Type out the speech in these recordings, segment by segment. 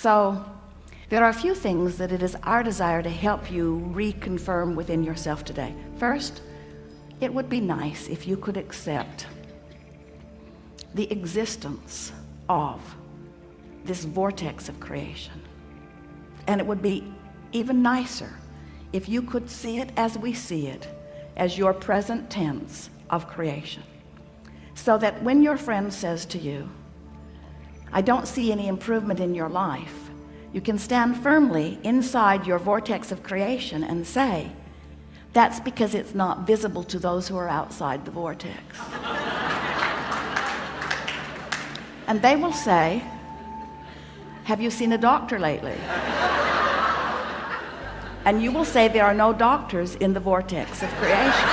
So there are a few things that it is our desire to help you reconfirm within yourself today. First, it would be nice if you could accept the existence of this vortex of creation. And it would be even nicer if you could see it as we see it, as your present tense of creation. So that when your friend says to you, I don't see any improvement in your life, you can stand firmly inside your vortex of creation and say, that's because it's not visible to those who are outside the vortex. And they will say, have you seen a doctor lately? And you will say, there are no doctors in the vortex of creation.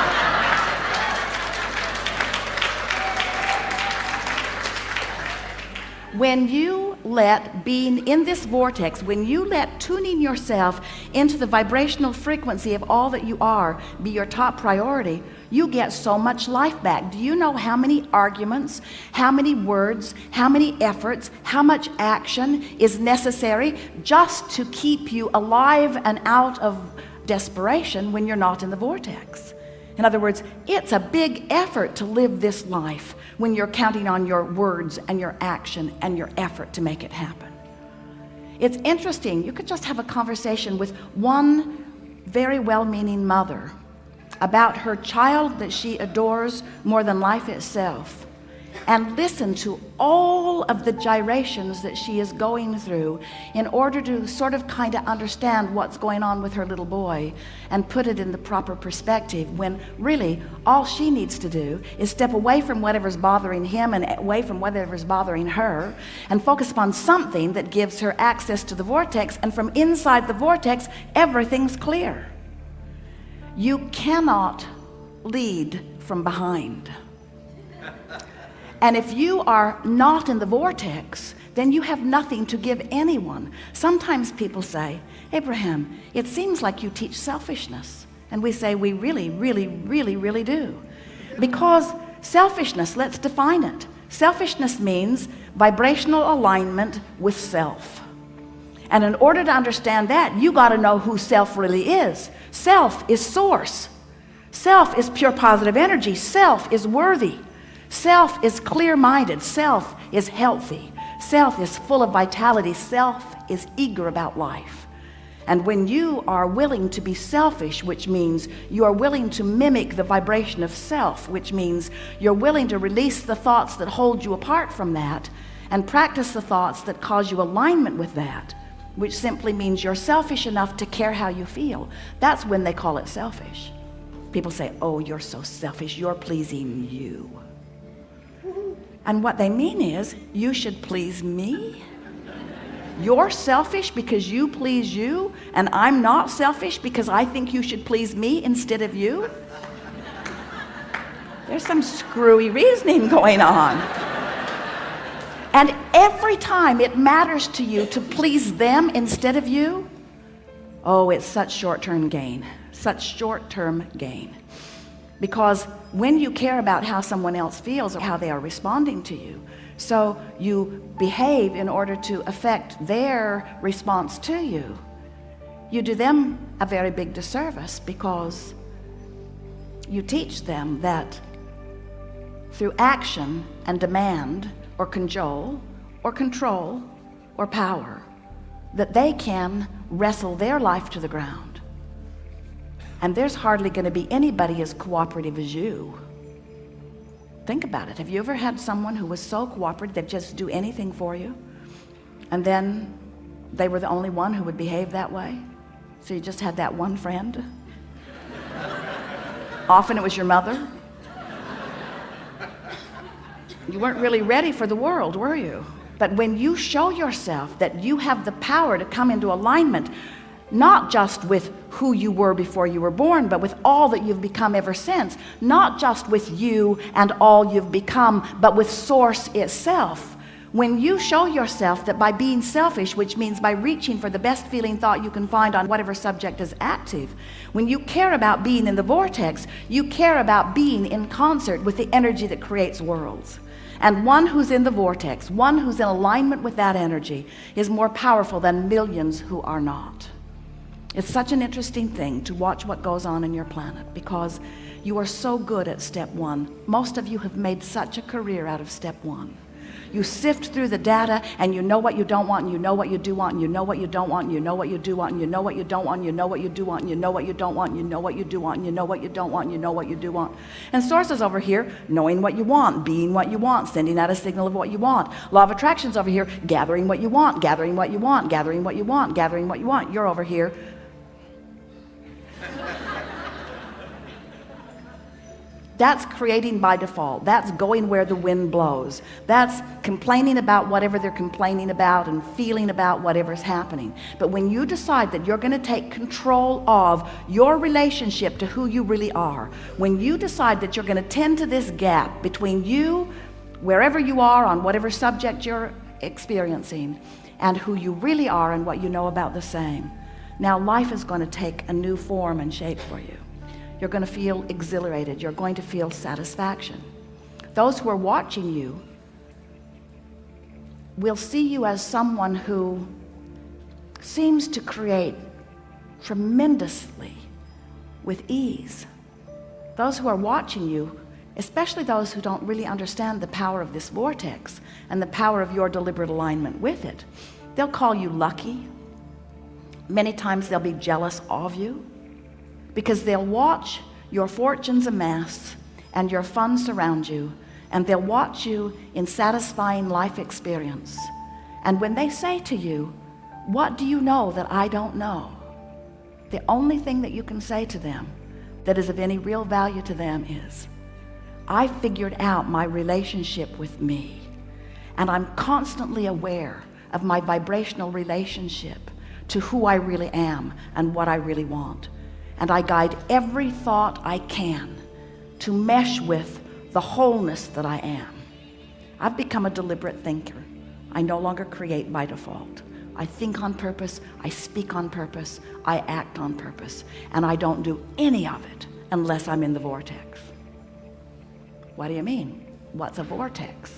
When you let being in this vortex, when you let tuning yourself into the vibrational frequency of all that you are be your top priority, you get so much life back. Do you know how many arguments, how many words, how many efforts, how much action is necessary just to keep you alive and out of desperation when you're not in the vortex? In other words, it's a big effort to live this life when you're counting on your words and your action and your effort to make it happen. It's interesting, you could just have a conversation with one very well-meaning mother about her child that she adores more than life itself, and listen to all of the gyrations that she is going through in order to sort of kind of understand what's going on with her little boy and put it in the proper perspective, when really all she needs to do is step away from whatever's bothering him and away from whatever's bothering her and focus upon something that gives her access to the vortex, and from inside the vortex everything's clear. You cannot lead from behind. And if you are not in the vortex, then you have nothing to give anyone. Sometimes people say, Abraham, it seems like you teach selfishness. And we say, we really, really, really, really do. Because selfishness, let's define it. Selfishness means vibrational alignment with self. And in order to understand that, you got to know who self really is. Self is source. Self is pure positive energy. Self is worthy. Self is clear-minded. Self is healthy. Self is full of vitality. Self is eager about life. And when you are willing to be selfish, which means you are willing to mimic the vibration of self, which means you're willing to release the thoughts that hold you apart from that and practice the thoughts that cause you alignment with that, which simply means you're selfish enough to care how you feel, that's when they call it selfish. People say, oh, you're so selfish, you're pleasing you. And what they mean is, you should please me? You're selfish because you please you, and I'm not selfish because I think you should please me instead of you? There's some screwy reasoning going on. And every time it matters to you to please them instead of you, oh, it's such short-term gain, such short-term gain. Because when you care about how someone else feels or how they are responding to you, so you behave in order to affect their response to you, you do them a very big disservice, because you teach them that through action and demand or cajole or control or power, that they can wrestle their life to the ground. And there's hardly going to be anybody as cooperative as you. Think about it. Have you ever had someone who was so cooperative they'd just do anything for you, and then they were the only one who would behave that way? So you just had that one friend? Often it was your mother. You weren't really ready for the world, were you? But when you show yourself that you have the power to come into alignment, not just with who you were before you were born, but with all that you've become ever since, not just with you and all you've become, but with source itself. When you show yourself that by being selfish, which means by reaching for the best feeling thought you can find on whatever subject is active, when you care about being in the vortex, you care about being in concert with the energy that creates worlds. And one who's in the vortex, one who's in alignment with that energy, is more powerful than millions who are not. It's such an interesting thing to watch what goes on in your planet, because you are so good at step one. Most of you have made such a career out of step one. You sift through the data, and you know what you don't want, and you know what you do want, and you know what you don't want, and you know what you do want, and you know what you don't want, and you know what you do want, and you know what you don't want, and you know what you do want, and you know what you don't want, and you know what you do want. And Source is over here, knowing what you want, being what you want, sending out a signal of what you want. Law of Attraction's over here, gathering what you want, gathering what you want, gathering what you want, gathering what you want. You're over here. That's creating by default. That's going where the wind blows. That's complaining about whatever they're complaining about and feeling about whatever's happening. But when you decide that you're going to take control of your relationship to who you really are, when you decide that you're going to tend to this gap between you, wherever you are on whatever subject you're experiencing, and who you really are and what you know about the same, now life is going to take a new form and shape for you. You're going to feel exhilarated. You're going to feel satisfaction. Those who are watching you will see you as someone who seems to create tremendously with ease. Those who are watching you, especially those who don't really understand the power of this vortex and the power of your deliberate alignment with it, they'll call you lucky. Many times they'll be jealous of you, because they'll watch your fortunes amass and your funds surround you, and they'll watch you in satisfying life experience. And when they say to you, what do you know that I don't know? The only thing that you can say to them that is of any real value to them is, I figured out my relationship with me, and I'm constantly aware of my vibrational relationship to who I really am and what I really want. And I guide every thought I can to mesh with the wholeness that I am. I've become a deliberate thinker. I no longer create by default. I think on purpose, I speak on purpose, I act on purpose, and I don't do any of it unless I'm in the vortex. What do you mean? What's a vortex?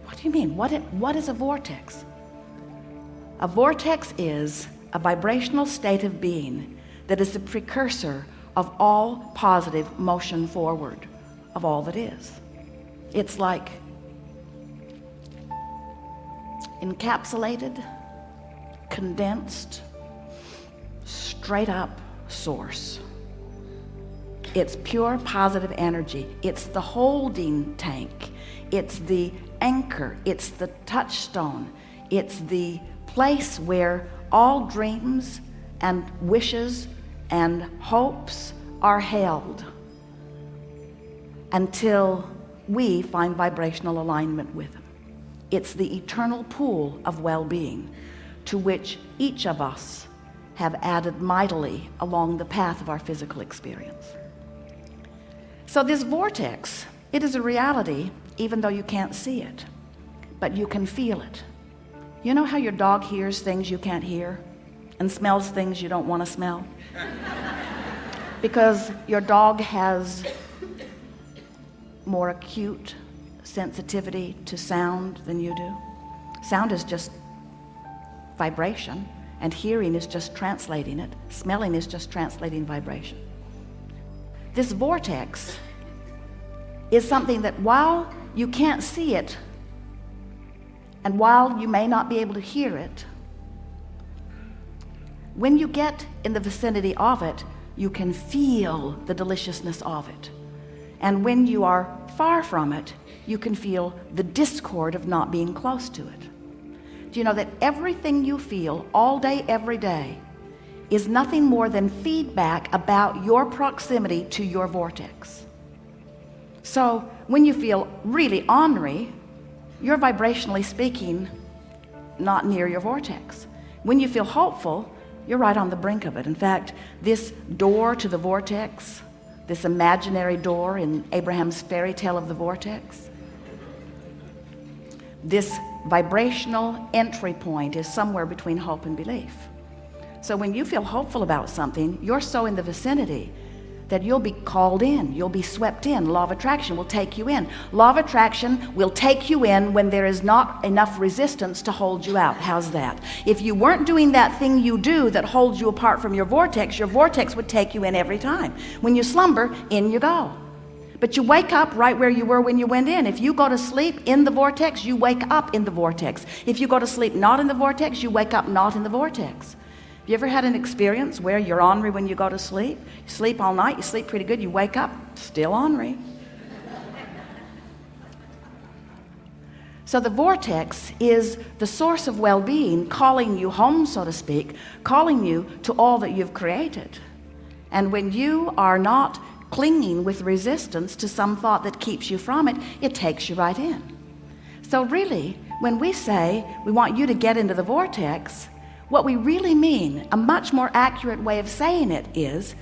What do you mean? What is a vortex? A vortex is a vibrational state of being that is the precursor of all positive motion forward of all that is. It's like encapsulated, condensed, straight up source. It's pure positive energy. It's the holding tank. It's the anchor. It's the touchstone. It's the place where all dreams and wishes and hopes are held until we find vibrational alignment with them. It's the eternal pool of well-being to which each of us have added mightily along the path of our physical experience. So this vortex, it is a reality even though you can't see it, but you can feel it. You know how your dog hears things you can't hear and smells things you don't want to smell? Because your dog has more acute sensitivity to sound than you do. Sound is just vibration, and hearing is just translating it. Smelling is just translating vibration. This vortex is something that while you can't see it, and while you may not be able to hear it, when you get in the vicinity of it, you can feel the deliciousness of it. And when you are far from it, you can feel the discord of not being close to it. Do you know that everything you feel all day, every day, is nothing more than feedback about your proximity to your vortex? So when you feel really ornery, you're vibrationally speaking not near your vortex. When you feel hopeful, you're right on the brink of it. In fact, this door to the vortex, this imaginary door in Abraham's fairy tale of the vortex, this vibrational entry point is somewhere between hope and belief. So when you feel hopeful about something, you're so in the vicinity that you'll be called in, you'll be swept in. Law of attraction will take you in. Law of attraction will take you in when there is not enough resistance to hold you out. How's that? If you weren't doing that thing you do that holds you apart from your vortex would take you in every time. When you slumber, in you go. But you wake up right where you were when you went in. If you go to sleep in the vortex, you wake up in the vortex. If you go to sleep not in the vortex, you wake up not in the vortex. Have you ever had an experience where you're ornery when you go to sleep? You sleep all night, you sleep pretty good, you wake up, still ornery. So the vortex is the source of well-being, calling you home, so to speak, calling you to all that you've created. And when you are not clinging with resistance to some thought that keeps you from it, it takes you right in. So really, when we say we want you to get into the vortex, what we really mean, a much more accurate way of saying it is,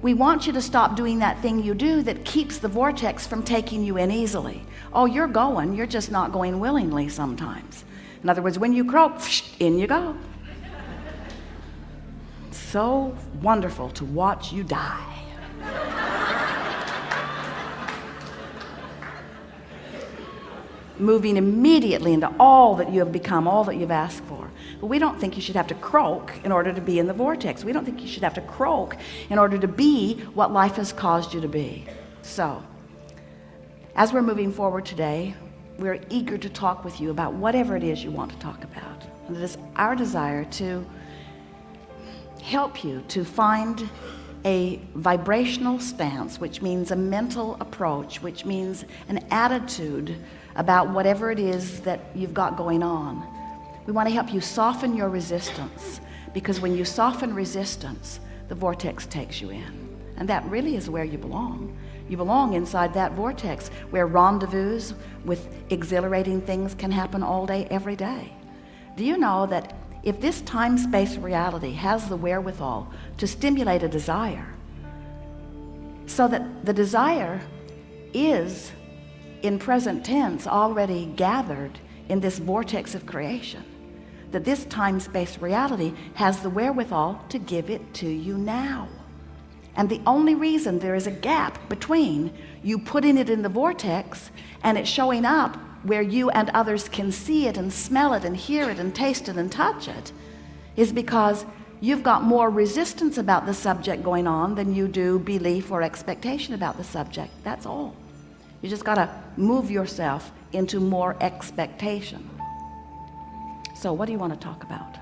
we want you to stop doing that thing you do that keeps the vortex from taking you in easily. Oh, you're going, you're just not going willingly sometimes. In other words, when you croak, in you go. So wonderful to watch you die. Moving immediately into all that you have become, all that you've asked for. But we don't think you should have to croak in order to be in the vortex. We don't think you should have to croak in order to be what life has caused you to be. So, as we're moving forward today, we're eager to talk with you about whatever it is you want to talk about. And it is our desire to help you to find a vibrational stance, which means a mental approach, which means an attitude about whatever it is that you've got going on. We want to help you soften your resistance, because when you soften resistance, the vortex takes you in. And that really is where you belong. You belong inside that vortex where rendezvous with exhilarating things can happen all day, every day. Do you know that if this time-space reality has the wherewithal to stimulate a desire, so that the desire is in present tense already gathered in this vortex of creation, that this time-space reality has the wherewithal to give it to you now. And the only reason there is a gap between you putting it in the vortex and it showing up where you and others can see it and smell it and hear it and taste it and touch it is because you've got more resistance about the subject going on than you do belief or expectation about the subject. That's all. You just got to move yourself into more expectation. So what do you want to talk about?